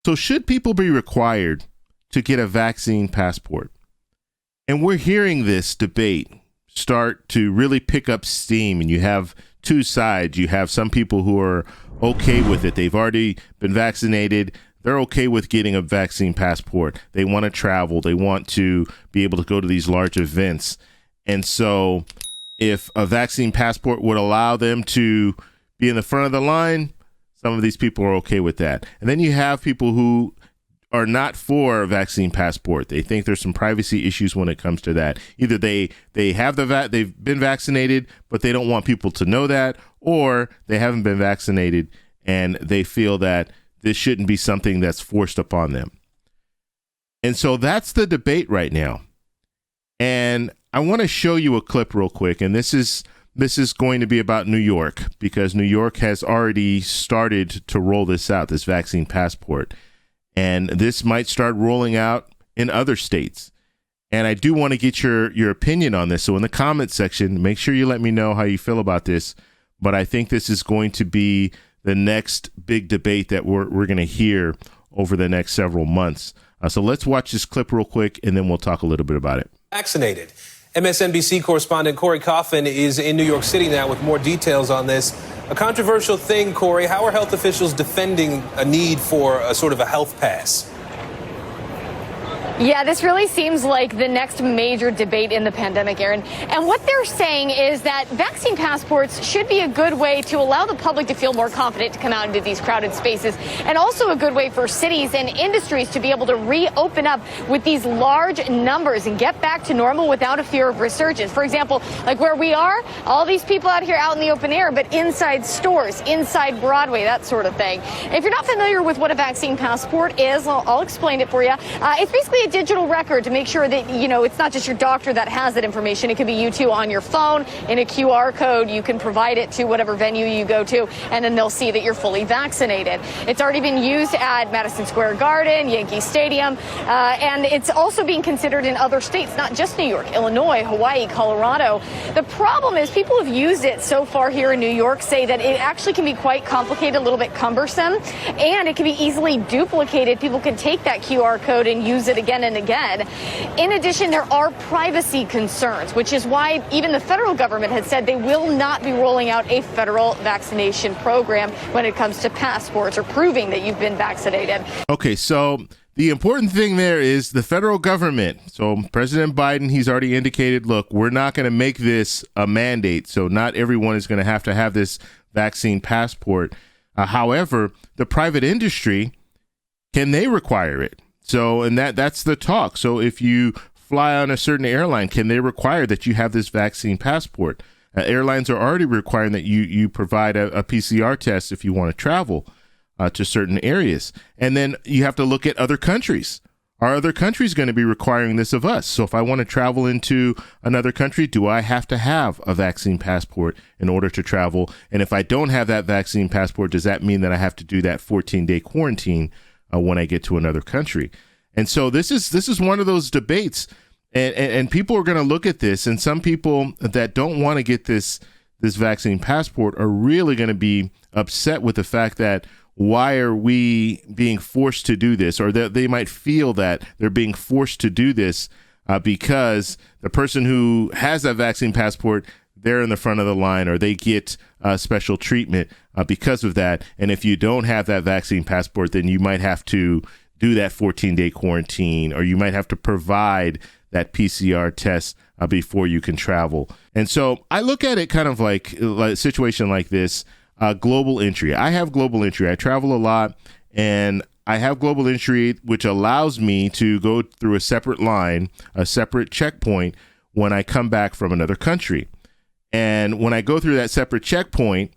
So should people be required to get a vaccine passport? And we're hearing this debate start to really pick up steam, and you have two sides. You have some people who are okay with it. They've already been vaccinated. They're okay with getting a vaccine passport. They want to travel. They want to be able to go to these large events. And so if a vaccine passport would allow them to be in the front of the line, some of these people are okay with that. And then you have people who are not for a vaccine passport. They think there's some privacy issues when it comes to that. Either they have they've been vaccinated, but they don't want people to know that, or they haven't been vaccinated and they feel that this shouldn't be something that's forced upon them. And so that's the debate right now. And I want to show you a clip real quick. And this is going to be about New York, because New York has already started to roll this out, this vaccine passport. And this might start rolling out in other states. And I do want to get your opinion on this. So in the comments section, make sure you let me know how you feel about this. But I think this is going to be the next big debate that we're going to hear over the next several months. So let's watch this clip real quick, and then we'll talk a little bit about it. Vaccinated. MSNBC correspondent Corey Coffin is in New York City now with more details on this. A controversial thing, Corey. How are health officials defending a need for a sort of a health pass? Yeah, this really seems like the next major debate in the pandemic, Aaron. And what they're saying is that vaccine passports should be a good way to allow the public to feel more confident to come out into these crowded spaces, and also a good way for cities and industries to be able to reopen up with these large numbers and get back to normal without a fear of resurgence. For example, like where we are, all these people out here out in the open air, but inside stores, inside Broadway, that sort of thing. If you're not familiar with what a vaccine passport is, I'll explain it for you. It's basically a digital record to make sure that, it's not just your doctor that has that information. It could be you too on your phone in a QR code. You can provide it to whatever venue you go to, and then they'll see that you're fully vaccinated. It's already been used at Madison Square Garden, Yankee Stadium, and it's also being considered in other states, not just New York, Illinois, Hawaii, Colorado. The problem is people who have used it so far here in New York say that it actually can be quite complicated, a little bit cumbersome, and it can be easily duplicated. People can take that QR code and use it again and again. In addition, there are privacy concerns, which is why even the federal government has said they will not be rolling out a federal vaccination program when it comes to passports or proving that you've been vaccinated. Okay, so the important thing there is the federal government. So President Biden, he's already indicated, look, we're not going to make this a mandate. So not everyone is going to have this vaccine passport. However, the private industry, can they require it? So, and that's the talk. So if you fly on a certain airline, can they require that you have this vaccine passport? Airlines are already requiring that you provide a PCR test if you want to travel to certain areas. And then you have to look at other countries. Are other countries going to be requiring this of us? So if I want to travel into another country, do I have to have a vaccine passport in order to travel? And if I don't have that vaccine passport, does that mean that I have to do that 14-day quarantine when I get to another country? And so this is one of those debates, and people are going to look at this, and some people that don't want to get this vaccine passport are really going to be upset with the fact that why are we being forced to do this, or that they might feel that they're being forced to do this because the person who has that vaccine passport, they're in the front of the line, or they get special treatment because of that. And if you don't have that vaccine passport, then you might have to do that 14-day quarantine, or you might have to provide that PCR test before you can travel. And so I look at it kind of like a situation like this, global entry. I have global entry. I travel a lot, and I have global entry, which allows me to go through a separate line, a separate checkpoint when I come back from another country. And when I go through that separate checkpoint,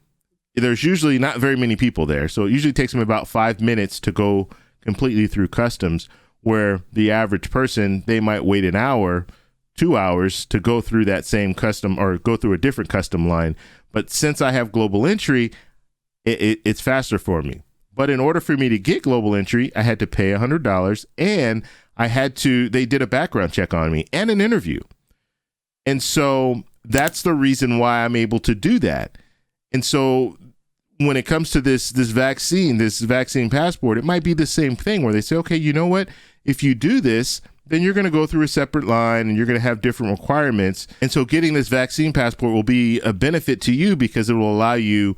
there's usually not very many people there. So it usually takes me about 5 minutes to go completely through customs, where the average person, they might wait an hour, 2 hours to go through that same custom or go through a different custom line. But since I have global entry, it's faster for me. But in order for me to get global entry, I had to pay $100, and they did a background check on me and an interview. And so that's the reason why I'm able to do that. And so when it comes to this vaccine passport, it might be the same thing where they say, okay, you know what? If you do this, then you're going to go through a separate line and you're going to have different requirements. And so getting this vaccine passport will be a benefit to you because it will allow you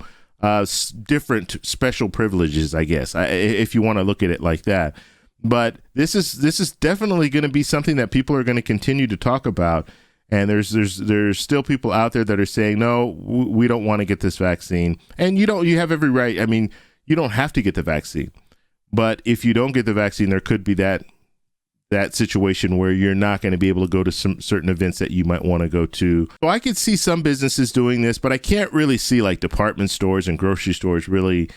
different special privileges, I guess, if you want to look at it like that. But this is definitely going to be something that people are going to continue to talk about. And there's still people out there that are saying, no, we don't want to get this vaccine. And you have every right. I mean, you don't have to get the vaccine. But if you don't get the vaccine, there could be that situation where you're not going to be able to go to some certain events that you might want to go to. So I could see some businesses doing this, but I can't really see like department stores and grocery stores really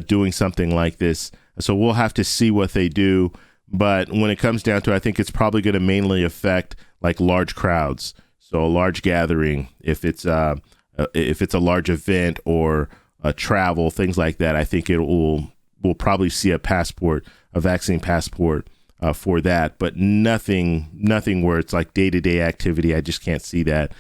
doing something like this. So we'll have to see what they do. But when it comes down to it, I think it's probably going to mainly affect like large crowds. So a large gathering, if it's a large event or a travel, things like that, I think we'll probably see a vaccine passport for that, but nothing where it's like day-to-day activity. I just can't see that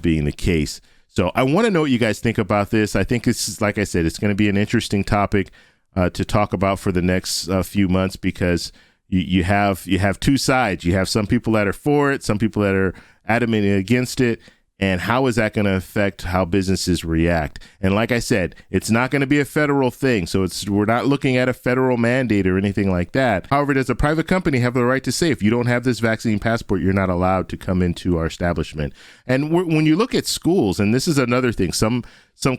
being the case. So I want to know what you guys think about this. I think it's, like I said, it's going to be an interesting topic to talk about for the next few months, because you have two sides. You have some people that are for it, some people that are adamant against it. And how is that going to affect how businesses react? And like I said, it's not going to be a federal thing. So we're not looking at a federal mandate or anything like that. However, does a private company have the right to say, if you don't have this vaccine passport, you're not allowed to come into our establishment? And when you look at schools, and this is another thing, some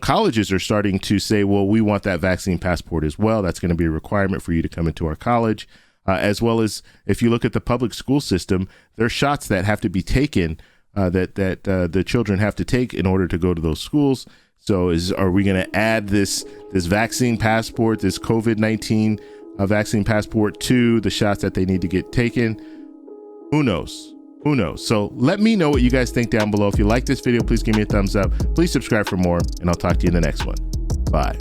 colleges are starting to say, well, we want that vaccine passport as well. That's going to be a requirement for you to come into our college. As well as if you look at the public school system, there are shots that have to be taken that the children have to take in order to go to those schools. So are we going to add this vaccine passport, this COVID-19 vaccine passport to the shots that they need to get taken? Who knows? So let me know what you guys think down below. If you like this video, please give me a thumbs up. Please subscribe for more, and I'll talk to you in the next one. Bye.